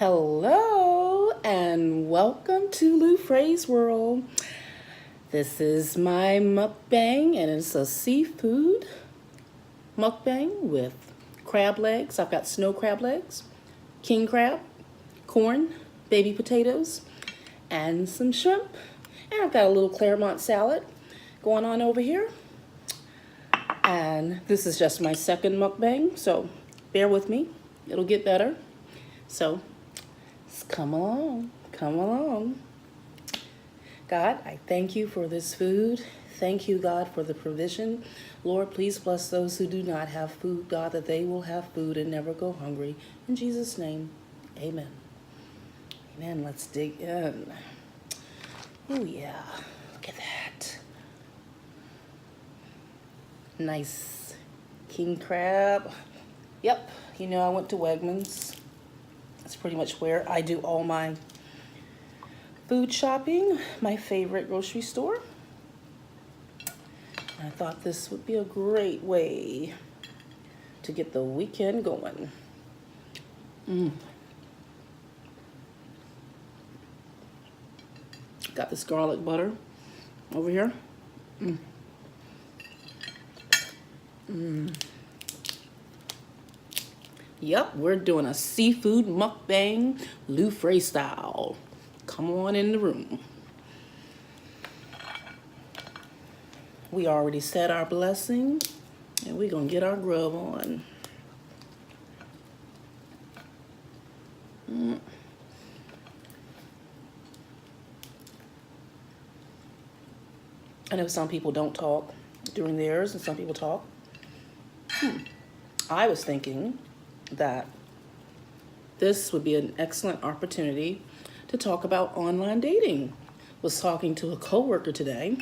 Hello and welcome to Luefras World. This is my mukbang and it's a seafood mukbang with crab legs. I've got snow crab legs, king crab, corn, baby potatoes, and some shrimp. And I've got a little Claremont salad going on over here. And this is just my second mukbang, so bear with me. It'll get better. So come along, come along. God, I thank you for this food. Thank you, God, for the provision. Lord, please bless those who do not have food, God, that they will have food and never go hungry. In Jesus' name, amen. Amen. Let's dig in. Oh, yeah. Look at that. Nice king crab. Yep. You know, I went to Wegmans. That's pretty much where I do all my food shopping, my favorite grocery store. I thought this would be a great way to get the weekend going. Got this garlic butter over here. Yep, we're doing a seafood mukbang, Luefras style. Come on in the room. We already said our blessing, and we're gonna get our grub on. I know some people don't talk during theirs, and some people talk. I was thinking that this would be an excellent opportunity to talk about online dating. Was talking to a coworker today,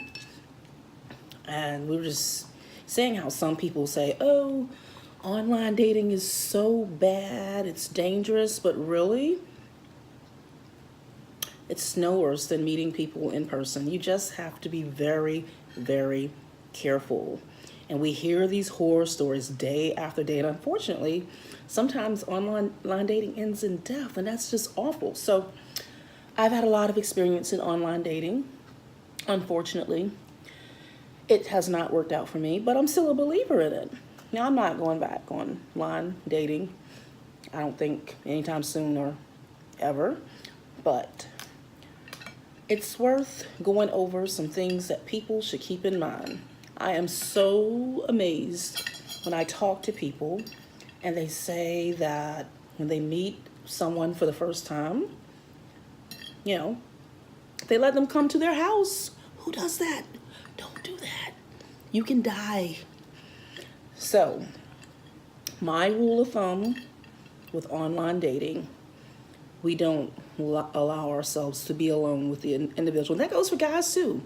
and we were just saying how some people say, oh, online dating is so bad, it's dangerous, but really, it's no worse than meeting people in person. You just have to be very, very careful. And we hear these horror stories day after day. And unfortunately, sometimes online dating ends in death, and that's just awful. So I've had a lot of experience in online dating. Unfortunately, it has not worked out for me, but I'm still a believer in it. Now, I'm not going back online dating. I don't think anytime soon or ever, but it's worth going over some things that people should keep in mind. I am so amazed when I talk to people and they say that when they meet someone for the first time, you know, they let them come to their house. Who does that? Don't do that. You can die. So, my rule of thumb with online dating, we don't allow ourselves to be alone with the individual. And that goes for guys too.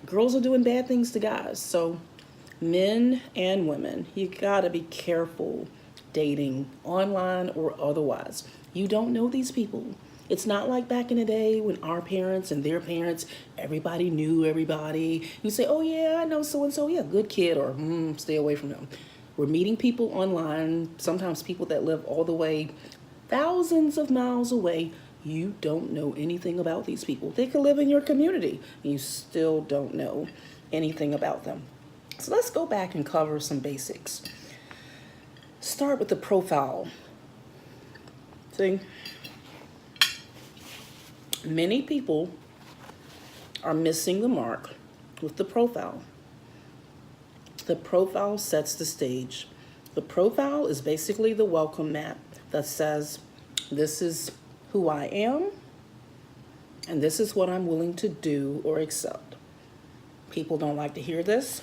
Girls are doing bad things to guys. So men and women, you gotta be careful dating online or otherwise. You don't know these people. It's not like back in the day when our parents and their parents, everybody knew everybody. You say, oh yeah, I know so-and-so, yeah, good kid, or stay away from them. We're meeting people online, sometimes people that live all the way thousands of miles away. You don't know anything about these people. They could live in your community. You still don't know anything about them. So let's go back and cover some basics. Start with the profile. See? Many people are missing the mark with the profile. The profile sets the stage. The profile is basically the welcome mat that says, this is who I am, and this is what I'm willing to do or accept. People don't like to hear this,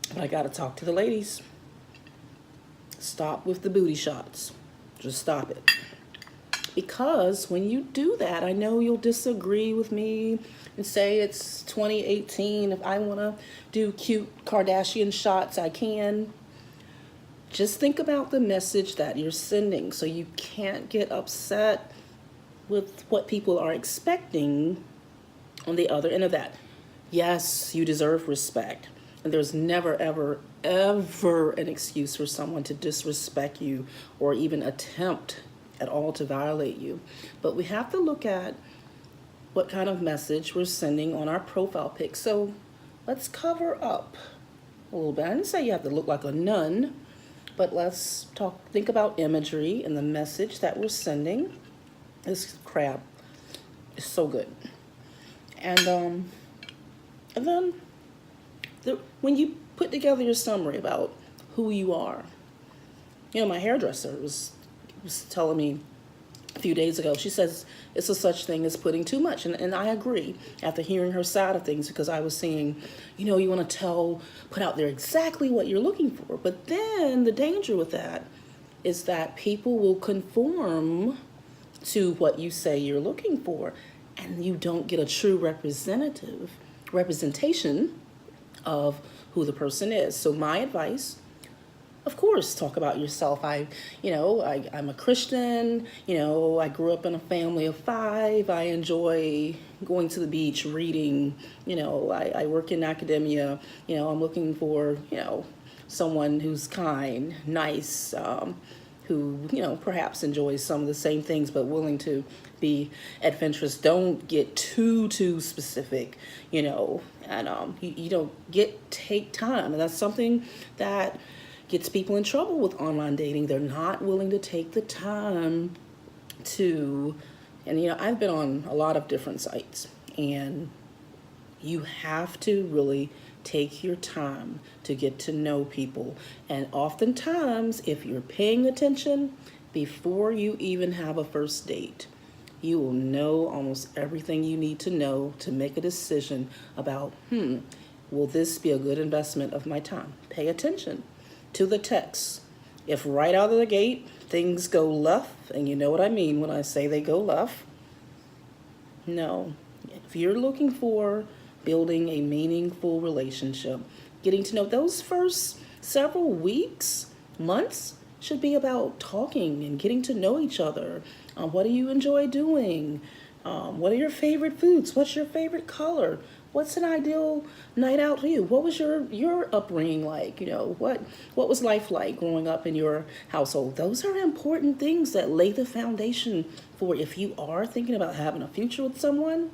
but I gotta talk to the ladies. Stop with the booty shots. Just stop it. Because when you do that, I know you'll disagree with me and say it's 2018. If I wanna do cute Kardashian shots, I can. Just think about the message that you're sending so you can't get upset with what people are expecting on the other end of that. Yes, you deserve respect. And there's never, ever, ever an excuse for someone to disrespect you or even attempt at all to violate you. But we have to look at what kind of message we're sending on our profile pic. So let's cover up a little bit. I didn't say you have to look like a nun, but let's think about imagery and the message that we're sending. This crab is so good. And then when you put together your summary about who you are, my hairdresser was telling me a few days ago, she says it's a such thing as putting too much. And I agree after hearing her side of things, because I was saying, you want to put out there exactly what you're looking for. But then the danger with that is that people will conform to what you say you're looking for, and you don't get a true representation of who the person is. So my advice, of course, talk about yourself. I'm a Christian. I grew up in a family of 5. I enjoy going to the beach, reading. I work in academia. I'm looking for, someone who's kind, nice, who, perhaps enjoys some of the same things, but willing to be adventurous. Don't get too specific, and you don't take time. And that's something that gets people in trouble with online dating. They're not willing to take the time to, and I've been on a lot of different sites, and you have to really take your time to get to know people. And oftentimes, if you're paying attention before you even have a first date, you will know almost everything you need to know to make a decision about, will this be a good investment of my time? Pay attention to the text. If right out of the gate things go left, and you know what I mean when I say they go left, no. If you're looking for building a meaningful relationship, getting to know, those first several weeks, months, should be about talking and getting to know each other. What do you enjoy doing? What are your favorite foods? What's your favorite color? What's an ideal night out for you? What was your upbringing like? What was life like growing up in your household? Those are important things that lay the foundation for, if you are thinking about having a future with someone,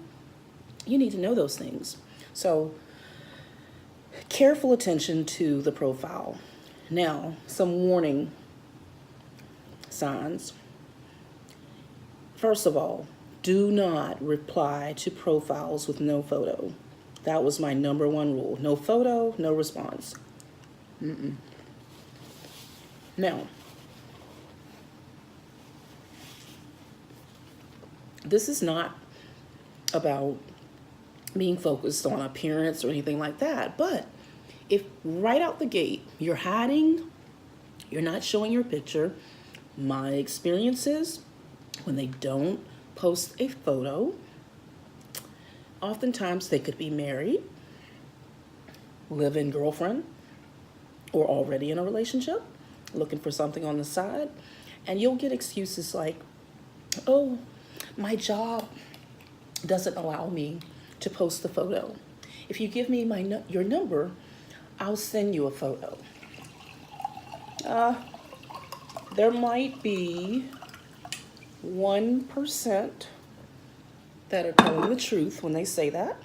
you need to know those things. So careful attention to the profile. Now, some warning signs. First of all, do not reply to profiles with no photo. That was my number one rule. No photo, no response. Now, this is not about being focused on appearance or anything like that, but if right out the gate you're hiding, you're not showing your picture, my experience is when they don't post a photo, oftentimes they could be married, live-in girlfriend, or already in a relationship, looking for something on the side, and you'll get excuses like, oh, my job doesn't allow me to post the photo. If you give me your number, I'll send you a photo. There might be 1% that are telling the truth when they say that,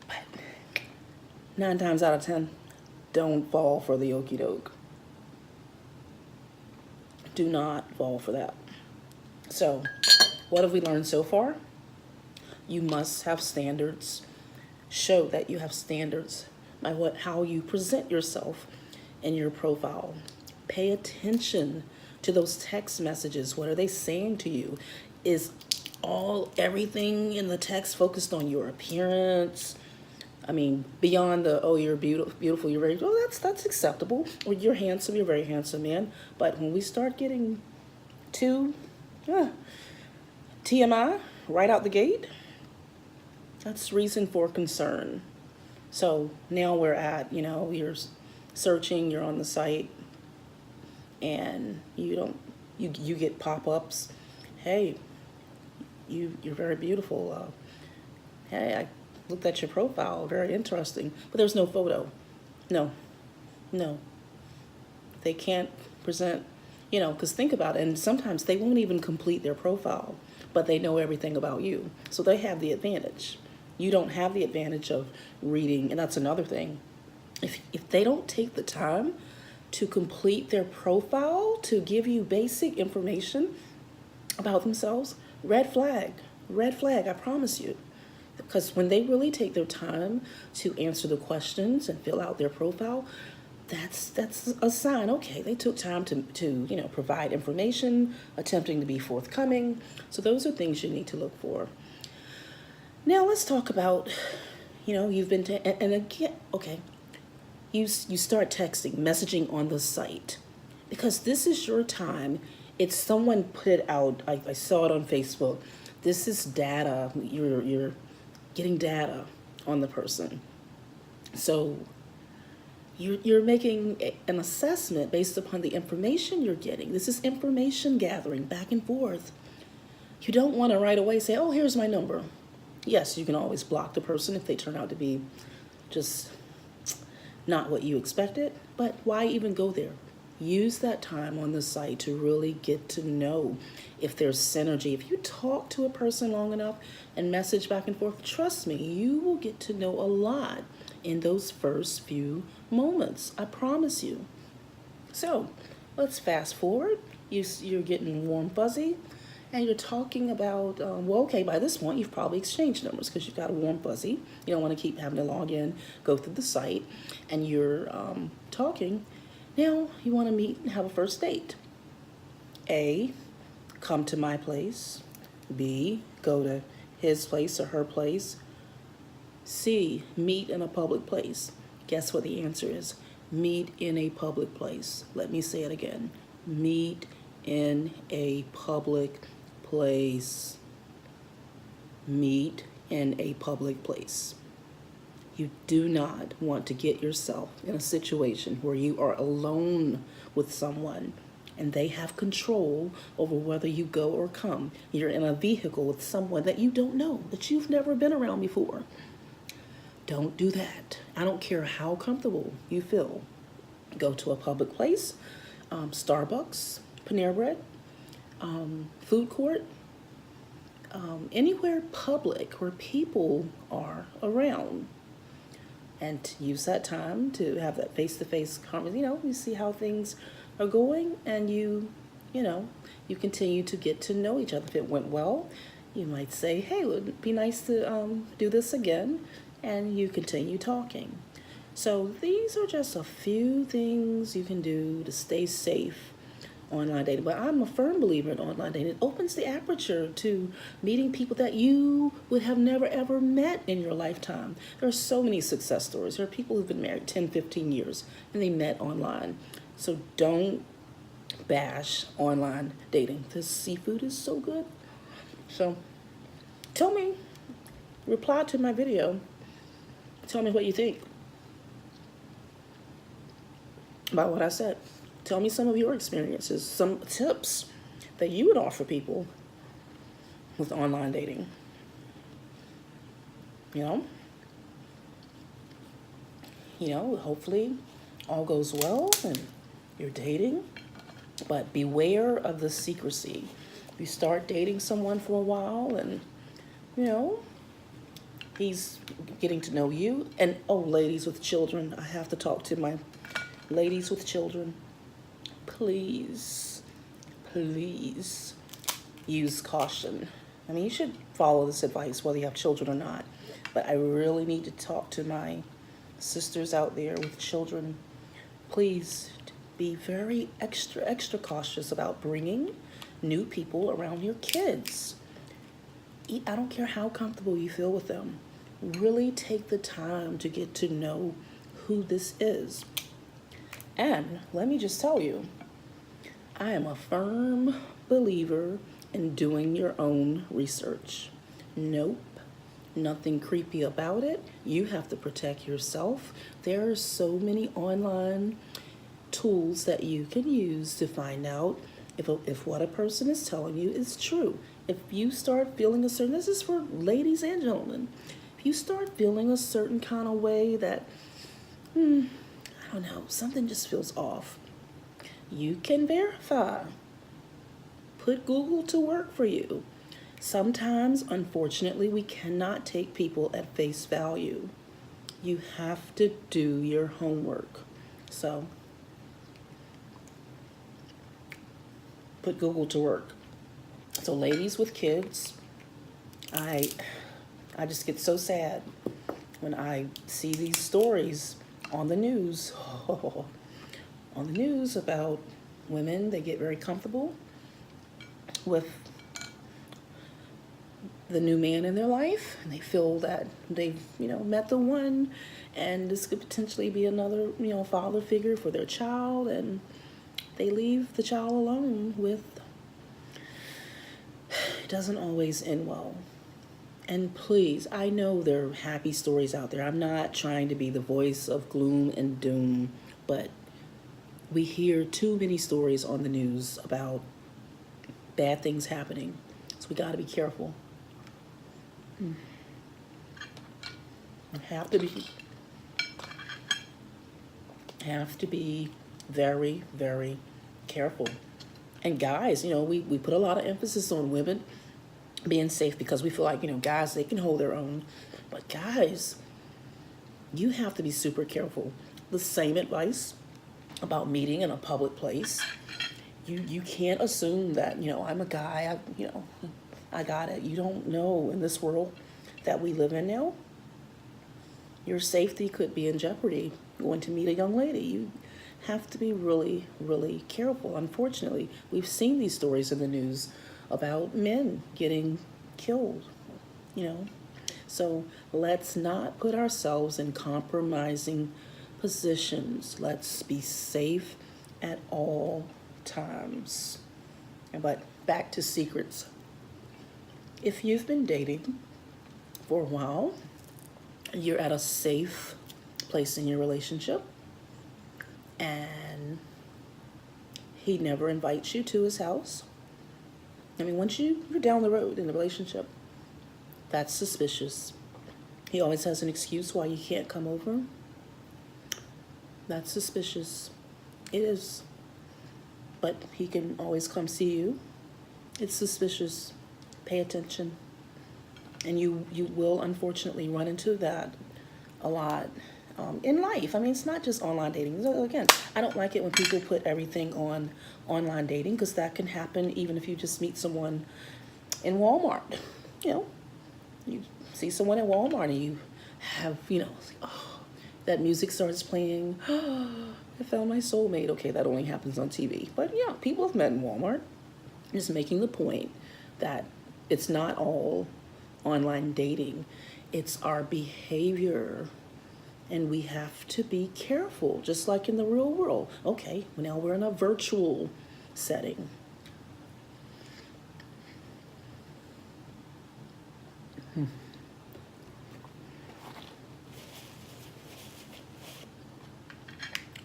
but 9 times out of 10, don't fall for the okie doke. Do not fall for that. So, what have we learned so far? You must have standards. Show that you have standards by how you present yourself in your profile. Pay attention to those text messages. What are they saying to you? Is everything in the text focused on your appearance? I mean, beyond the, oh, you're beautiful, you're very, oh, that's acceptable. Or you're handsome, you're very handsome, man. But when we start getting too TMI right out the gate, that's reason for concern. So now we're at, you're searching, you're on the site, and you get pop-ups. Hey, you're very beautiful. Hey, looked at your profile, very interesting, but there's no photo. No, no. They can't present, because think about it, and sometimes they won't even complete their profile, but they know everything about you. So they have the advantage. You don't have the advantage of reading, and that's another thing. If they don't take the time to complete their profile, to give you basic information about themselves, red flag, I promise you. Because when they really take their time to answer the questions and fill out their profile, that's a sign. Okay, they took time to provide information, attempting to be forthcoming. So those are things you need to look for. Now let's talk about, you've been and again, okay, you start texting, messaging on the site, because this is your time. It's someone put it out. I saw it on Facebook. This is data. You're getting data on the person. So you're making an assessment based upon the information you're getting. This is information gathering back and forth. You don't want to right away say, oh, here's my number. Yes, you can always block the person if they turn out to be just not what you expected, but why even go there? Use that time on the site to really get to know if there's synergy. If you talk to a person long enough and message back and forth, trust me, you will get to know a lot in those first few moments. I promise you. So let's fast forward. You're getting warm fuzzy, and you're talking about, okay, by this point, you've probably exchanged numbers because you've got a warm fuzzy. You don't want to keep having to log in, go through the site, and you're talking. Now you want to meet and have a first date. A, come to my place. B, go to his place or her place. C, meet in a public place. Guess what the answer is? Meet in a public place. Let me say it again. Meet in a public place. Meet in a public place. You do not want to get yourself in a situation where you are alone with someone and they have control over whether you go or come. You're in a vehicle with someone that you don't know, that you've never been around before. Don't do that. I don't care how comfortable you feel. Go to a public place, Starbucks, Panera Bread, food court, anywhere public where people are around. And use that time to have that face-to-face conversation. You see how things are going, and you continue to get to know each other. If it went well, you might say, hey, it would be nice to do this again, and you continue talking. So these are just a few things you can do to stay safe online dating. But I'm a firm believer in online dating. It opens the aperture to meeting people that you would have never ever met in your lifetime. There are so many success stories. There are people who've been married 10, 15 years and they met online. So don't bash online dating. This seafood is so good. So tell me, reply to my video. Tell me what you think about what I said. Tell me some of your experiences, some tips that you would offer people with online dating. Hopefully all goes well and you're dating, but beware of the secrecy. You start dating someone for a while and, he's getting to know you. And, ladies with children, I have to talk to my ladies with children. Please use caution. You should follow this advice whether you have children or not. But I really need to talk to my sisters out there with children. Please be very extra cautious about bringing new people around your kids. I don't care how comfortable you feel with them. Really take the time to get to know who this is. And let me just tell you, I am a firm believer in doing your own research. Nope, nothing creepy about it. You have to protect yourself. There are so many online tools that you can use to find out if what a person is telling you is true. If you start feeling a certain, this is for ladies and gentlemen, if if you start feeling a certain kind of way that, I don't know, something just feels off, you can verify. Put Google to work for you. Sometimes, unfortunately, we cannot take people at face value. You have to do your homework. So, put Google to work. So, ladies with kids, I just get so sad when I see these stories on the news. On the news about women, they get very comfortable with the new man in their life, and they feel that they've, met the one, and this could potentially be another, father figure for their child, and they leave the child alone with, it doesn't always end well. And please, I know there are happy stories out there. I'm not trying to be the voice of gloom and doom, but we hear too many stories on the news about bad things happening. So we got to be careful. Have to be very, very careful. And guys, we put a lot of emphasis on women being safe because we feel like, guys, they can hold their own. But guys, you have to be super careful. The same advice about meeting in a public place. You can't assume that, I'm a guy, I got it. You don't know in this world that we live in now. Your safety could be in jeopardy going to meet a young lady. You have to be really, really careful. Unfortunately, we've seen these stories in the news about men getting killed, So let's not put ourselves in compromising positions. Let's be safe at all times. But back to secrets. If you've been dating for a while, you're at a safe place in your relationship, and he never invites you to his house. Once you're down the road in the relationship, that's suspicious. He always has an excuse why you can't come over. That's suspicious. It is. But he can always come see you. It's suspicious. Pay attention. And you will unfortunately run into that a lot in life. It's not just online dating. So again, I don't like it when people put everything on online dating, because that can happen even if you just meet someone in Walmart. You see someone at Walmart and you have, that music starts playing. I found my soulmate. Okay, that only happens on TV. But yeah, people have met in Walmart. Just making the point that it's not all online dating. It's our behavior. And we have to be careful, just like in the real world. Okay, now we're in a virtual setting.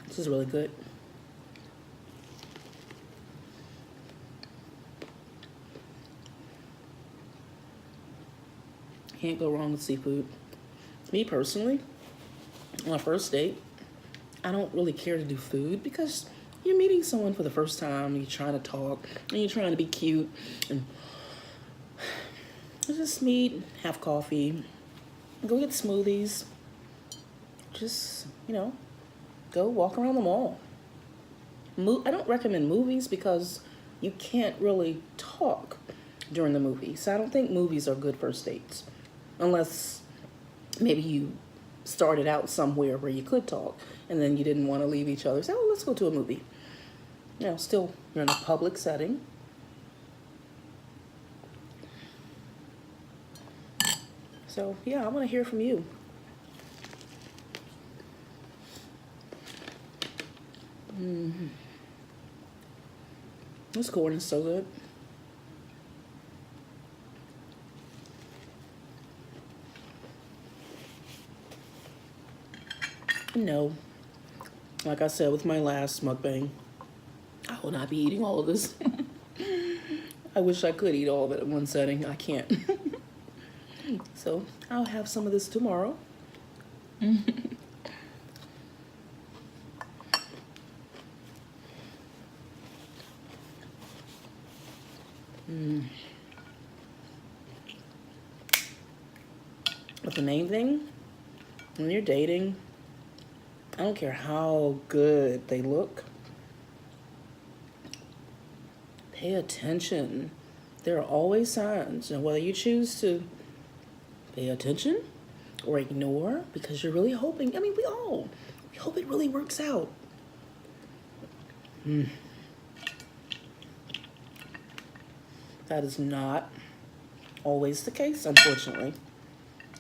This is really good. Can't go wrong with seafood. Me personally, on a first date, I don't really care to do food, because you're meeting someone for the first time, you're trying to talk, and you're trying to be cute, and just meet, have coffee, go get smoothies, just, go walk around the mall. I don't recommend movies because you can't really talk during the movie, so I don't think movies are good first dates, unless maybe you started out somewhere where you could talk and then you didn't want to leave each other. So let's go to a movie. Still, you're in a public setting. So yeah, I want to hear from you. This corn is so good. No, like I said with my last mukbang, I will not be eating all of this. I wish I could eat all of it in one setting. I can't. So I'll have some of this tomorrow. But the main thing, when you're dating, I don't care how good they look, pay attention. There are always signs, and whether you choose to pay attention or ignore because you're really hoping, I mean, we hope it really works out. That is not always the case, unfortunately.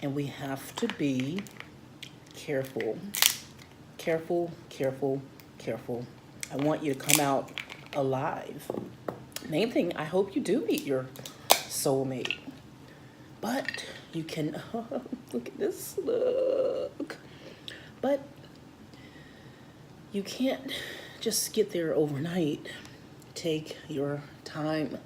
And we have to be careful. Careful, careful, careful. I want you to come out alive. Main thing, I hope you do meet your soulmate. But you can, look at this, look. But you can't just get there overnight. Take your time.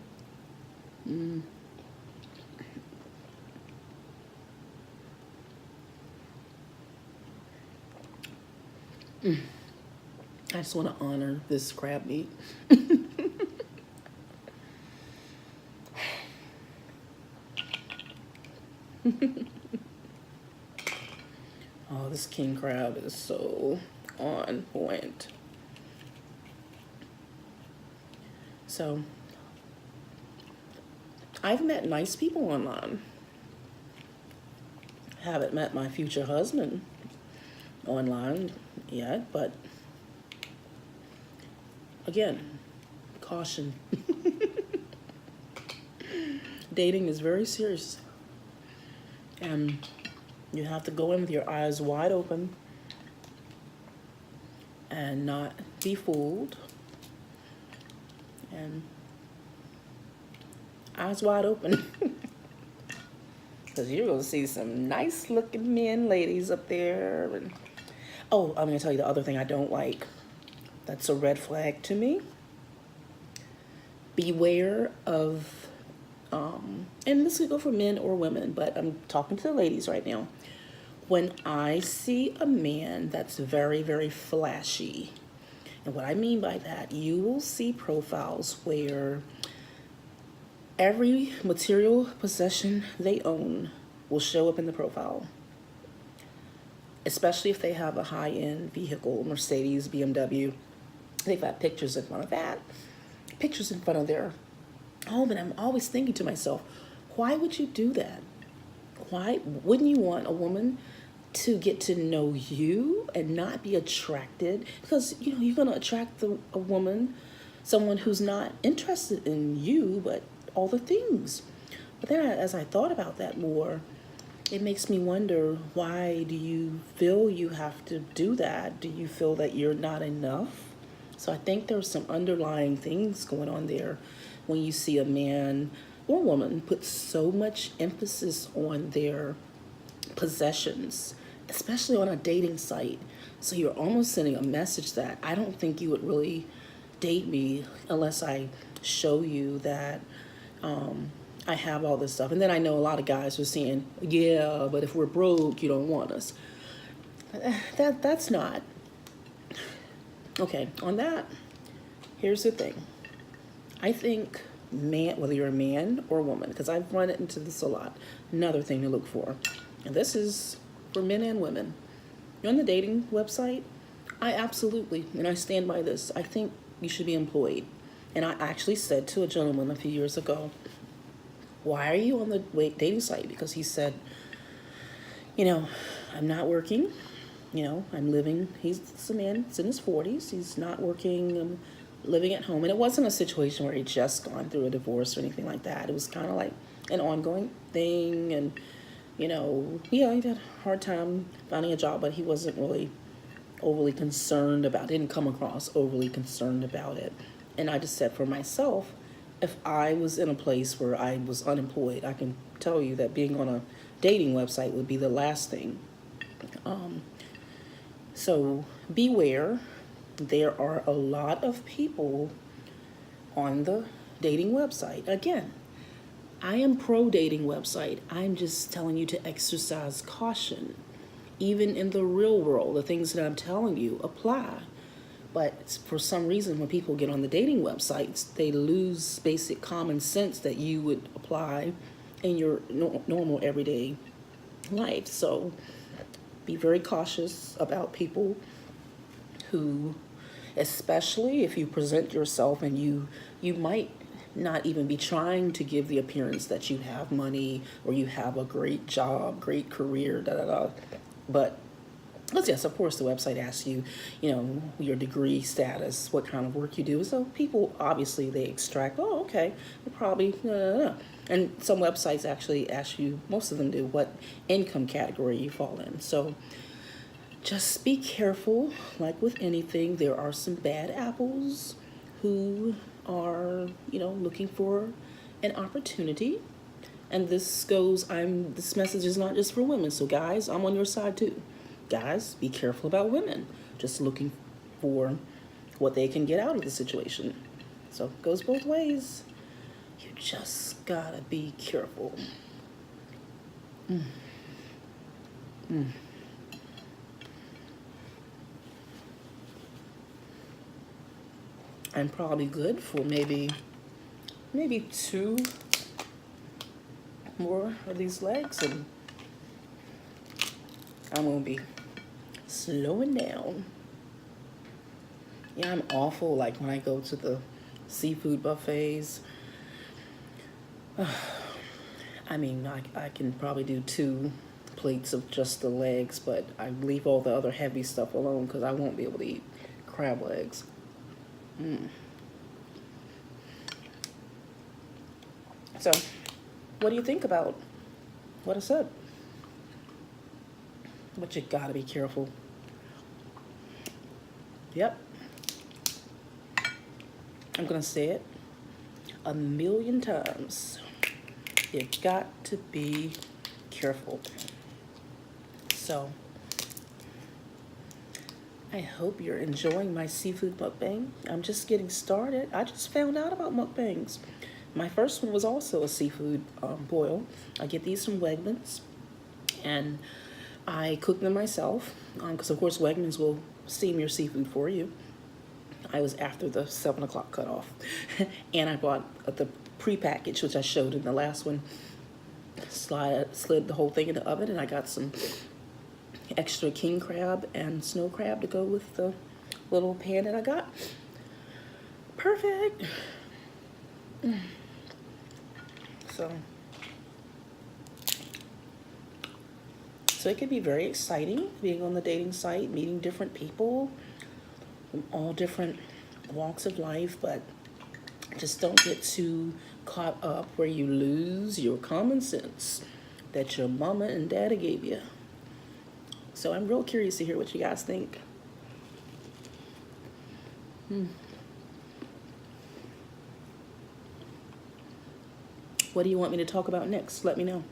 I just want to honor this crab meat. Oh, this king crab is so on point. So, I've met nice people online. Haven't met my future husband online yet, but again, caution. Dating is very serious, and you have to go in with your eyes wide open and not be fooled, and eyes wide open. Because you're going to see some nice looking men, ladies up there. And oh, I'm going to tell you the other thing I don't like. That's a red flag to me. Beware of, and this could go for men or women, but I'm talking to the ladies right now. When I see a man that's very, very flashy, and what I mean by that, you will see profiles where every material possession they own will show up in the profile, especially if they have a high-end vehicle, Mercedes, BMW. They've got pictures in front of that, pictures in front of their home, and I'm always thinking to myself, why would you do that? Why wouldn't you want a woman to get to know you and not be attracted? Because, you know, you're going to attract a woman, someone who's not interested in you, but all the things. But then as I thought about that more, it makes me wonder, why do you feel you have to do that? Do you feel that you're not enough? So I think there's some underlying things going on there when you see a man or woman put so much emphasis on their possessions, especially on a dating site. So you're almost sending a message that I don't think you would really date me unless I show you that I have all this stuff. And then I know a lot of guys are saying, yeah, but if we're broke, you don't want us. That's not. Okay, on that, here's the thing. I think whether you're a man or a woman, because I've run into this a lot, another thing to look for, and this is for men and women. You're on the dating website, I absolutely, and I stand by this, I think you should be employed. And I actually said to a gentleman a few years ago, why are you on the dating site? Because he said, you know, I'm not working, you know, I'm living, he's a man, he's in his 40s, he's not working, living at home. And it wasn't a situation where he'd just gone through a divorce or anything like that. It was kind of like an ongoing thing. And, you know, yeah, he had a hard time finding a job, but he wasn't really overly concerned about it, didn't come across overly concerned about it. And I just said for myself, if I was in a place where I was unemployed, I can tell you that being on a dating website would be the last thing. So beware. There are a lot of people on the dating website. Again, I am pro dating website. I'm just telling you to exercise caution. Even in the real world, the things that I'm telling you apply. But for some reason, when people get on the dating websites, they lose basic common sense that you would apply in your normal everyday life. So be very cautious about people who, especially if you present yourself and you might not even be trying to give the appearance that you have money or you have a great job, great career, da da da. But yes, of course, the website asks you, your degree status, what kind of work you do. So people, obviously, they extract, oh, okay, you probably, and some websites actually ask you, most of them do, what income category you fall in. So just be careful. Like with anything, there are some bad apples who are, looking for an opportunity. And this message is not just for women. So guys, I'm on your side too. Guys, be careful about women just looking for what they can get out of the situation. So it goes both ways. You just gotta be careful. I'm probably good for maybe 2 more of these legs, and I'm gonna be slowing down. Yeah, I'm awful. Like when I go to the seafood buffets, I mean, I can probably do 2 plates of just the legs, but I leave all the other heavy stuff alone because I won't be able to eat crab legs. So, what do you think about what I said? But you gotta be careful. Yep. I'm gonna say it 1,000,000 times. You got to be careful. So, I hope you're enjoying my seafood mukbang. I'm just getting started. I just found out about mukbangs. My first one was also a seafood boil. I get these from Wegmans, and I cook them myself because, of course, Wegmans will steam your seafood for you. I was after the 7 o'clock cutoff, and I bought the pre-package, which I showed in the last one. Slid the whole thing in the oven, and I got some extra king crab and snow crab to go with the little pan that I got. Perfect. So it can be very exciting being on the dating site, meeting different people from all different walks of life, but just don't get too caught up where you lose your common sense that your mama and daddy gave you. So I'm real curious to hear what you guys think. What do you want me to talk about next? Let me know.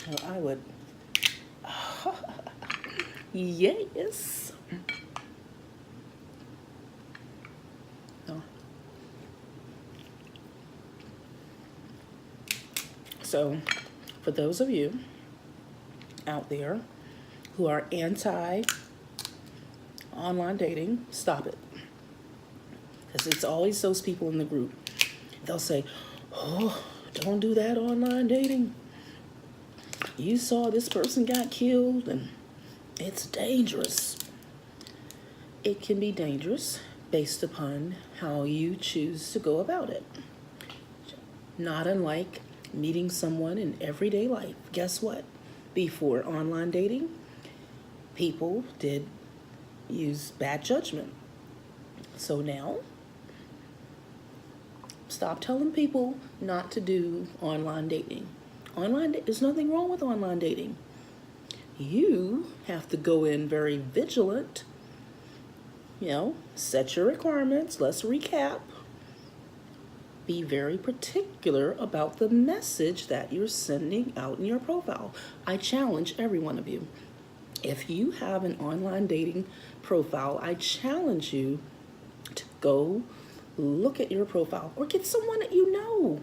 Well, I would. Yes. Oh. So, for those of you out there who are anti-online dating, stop it. Because it's always those people in the group. They'll say, oh, don't do that online dating. You saw this person got killed and it's dangerous. It can be dangerous based upon how you choose to go about it. Not unlike meeting someone in everyday life. Guess what? Before online dating, people did use bad judgment. So now, stop telling people not to do online dating. There's nothing wrong with online dating. You have to go in very vigilant. Set your requirements. Let's recap. be very particular about the message that you're sending out in your profile. I challenge every one of you. If you have an online dating profile, I challenge you to go look at your profile or get someone that you know.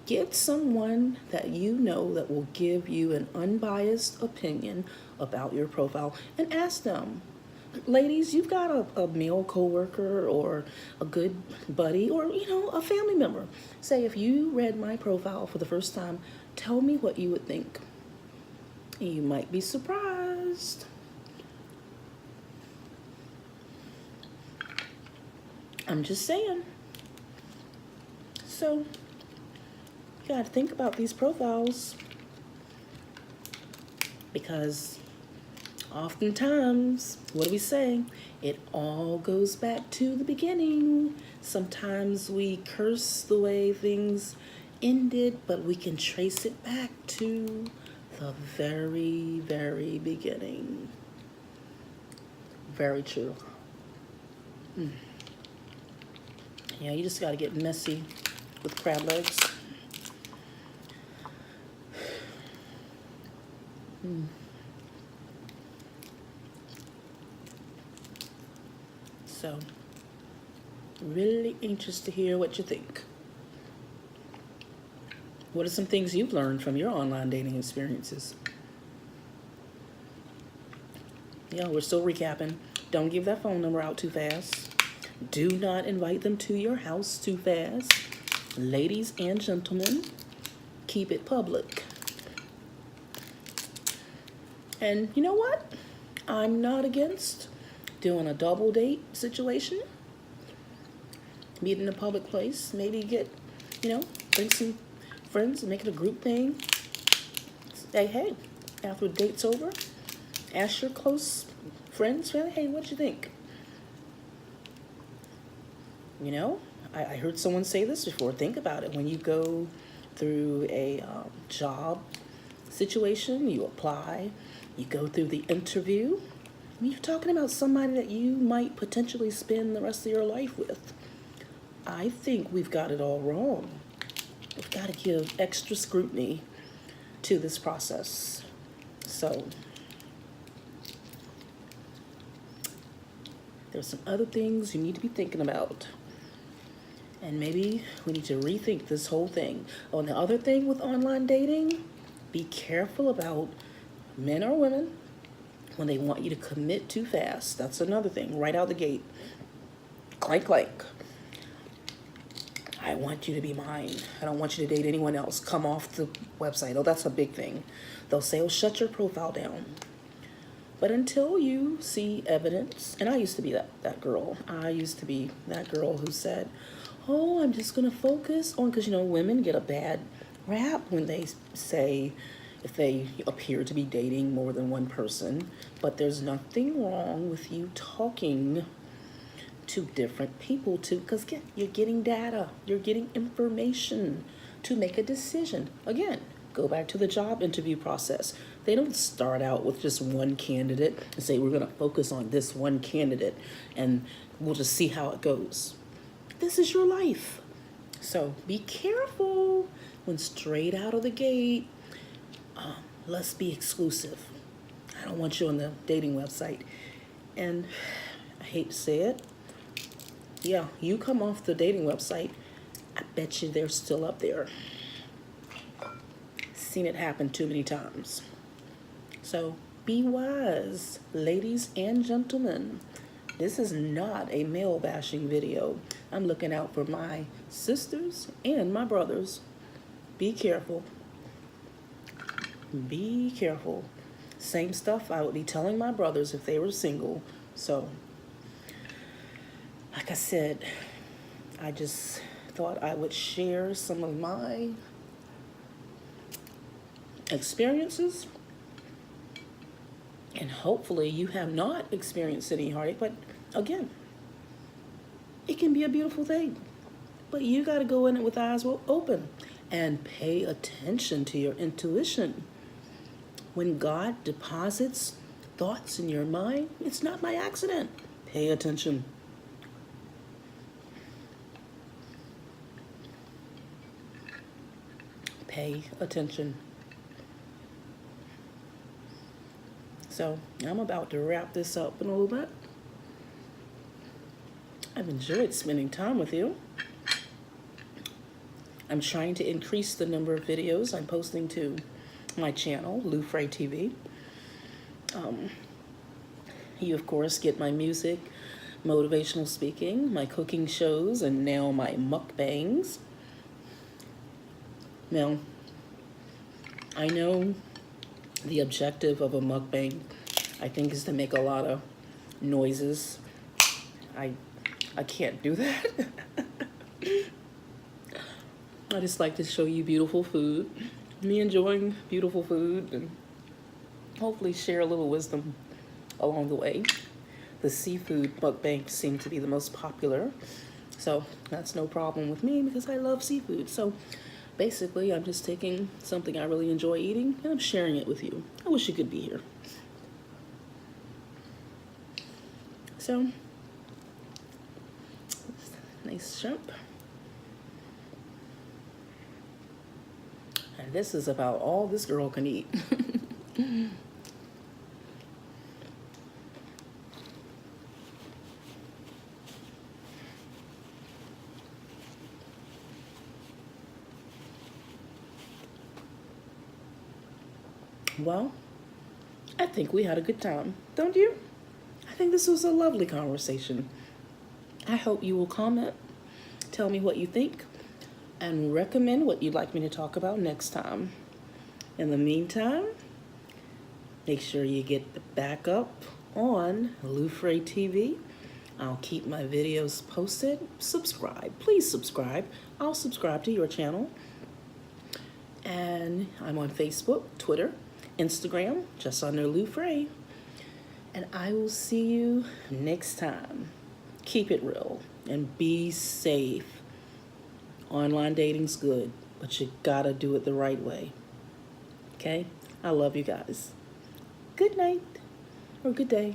Get someone that you know that will give you an unbiased opinion about your profile and ask them. Ladies, you've got a male coworker or a good buddy or, a family member. Say, if you read my profile for the first time, tell me what you would think. You might be surprised. I'm just saying. So, you gotta think about these profiles because oftentimes, what do we say? It all goes back to the beginning. Sometimes we curse the way things ended, but we can trace it back to the very, very beginning. Very true. Yeah, you just got to get messy with crab legs. So, really anxious to hear what you think. What are some things you've learned from your online dating experiences? Yeah, we're still recapping. Don't give that phone number out too fast. Do not invite them to your house too fast. Ladies and gentlemen, keep it public. And you know what? I'm not against doing a double date situation. Meet in a public place. Maybe get, bring some friends and make it a group thing. Say, hey, after the date's over, ask your close friends, hey, what'd you think? I heard someone say this before. Think about it. When you go through a job situation, you apply, you go through the interview, you're talking about somebody that you might potentially spend the rest of your life with. I think we've got it all wrong. We've got to give extra scrutiny to this process. So, there's some other things you need to be thinking about. And maybe we need to rethink this whole thing. Oh, and the other thing with online dating, be careful about men or women when they want you to commit too fast. That's another thing, right out the gate. Clank, clank. I want you to be mine. I don't want you to date anyone else. Come off the website. Oh, that's a big thing. They'll say, oh, shut your profile down. But until you see evidence, and I used to be that girl. I used to be that girl who said, oh, I'm just going to focus on, because, women get a bad rap when they say, if they appear to be dating more than one person, but there's nothing wrong with you talking to different people because you're getting data, you're getting information to make a decision. Again, go back to the job interview process. They don't start out with just one candidate and say, we're going to focus on this one candidate and we'll just see how it goes. This is your life. So be careful when straight out of the gate, let's be exclusive. I don't want you on the dating website. And I hate to say it. Yeah, you come off the dating website, I bet you they're still up there. Seen it happen too many times. So be wise, ladies and gentlemen. This is not a male bashing video. I'm looking out for my sisters and my brothers. Be careful. Be careful. Same stuff I would be telling my brothers if they were single. So, like I said, I just thought I would share some of my experiences. And hopefully you have not experienced any heartache. But again, it can be a beautiful thing. But you got to go in it with eyes open and pay attention to your intuition. When God deposits thoughts in your mind, it's not by accident. Pay attention. pay attention. So I'm about to wrap this up in a little bit. I've enjoyed spending time with you. I'm trying to increase the number of videos I'm posting to my channel, Luefras TV. You, of course, get my music, motivational speaking, my cooking shows, and now my mukbangs. Now, I know the objective of a mukbang, I think, is to make a lot of noises. I can't do that. I just like to show you beautiful food, me enjoying beautiful food, and hopefully share a little wisdom along the way. The seafood mukbangs seem to be the most popular, so that's no problem with me because I love seafood. So basically, I'm just taking something I really enjoy eating and I'm sharing it with you. I wish you could be here. So, nice shrimp. And this is about all this girl can eat. Well, I think we had a good time, don't you? I think this was a lovely conversation. I hope you will comment, tell me what you think, and recommend what you'd like me to talk about next time. In the meantime, make sure you get back up on Luefras TV. I'll keep my videos posted. Subscribe. Please subscribe. I'll subscribe to your channel. And I'm on Facebook, Twitter, Instagram, just under Luefras. And I will see you next time. Keep it real and be safe. Online dating's good, but you gotta do it the right way. Okay? I love you guys. Good night or good day.